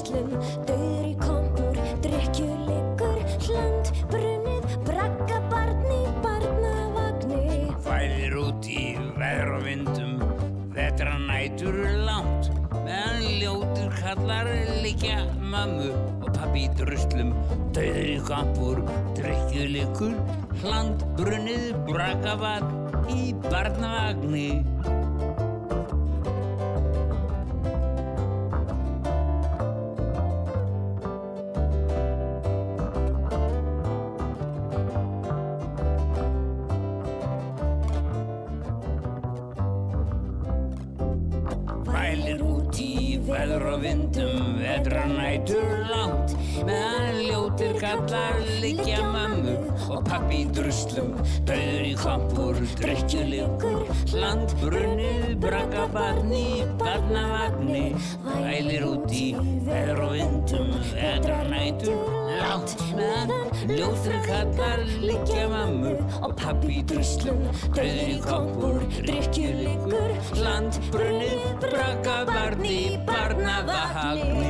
druslum, dauður í kompur, drykkjuleikur, hland, brunnið, bragga barn í barnavagni. Fælir út í veður og vindum, vetranætur langt, meðan ljótir kallar liggja mömmu og pabbi í druslum, dauður í kompur, drykkjuleikur, hland, brunnið, bragga barn í barnavagni. Fælir út í veður og vindum, vetranætur langt, meðan ljótir kallar liggja mömmu og pabbi í druslum, dauður í kompur, drykkjuleikur, hland, brunnið, bragga barn í barnavagni. Fælir út í veður og vindum, vetranætur langt, meðan ljótir kallar liggja mömmu og pabbi í druslum, dauður í kompur, drykkjuleikur, hland, brunnið, bragga barn í barnavagni.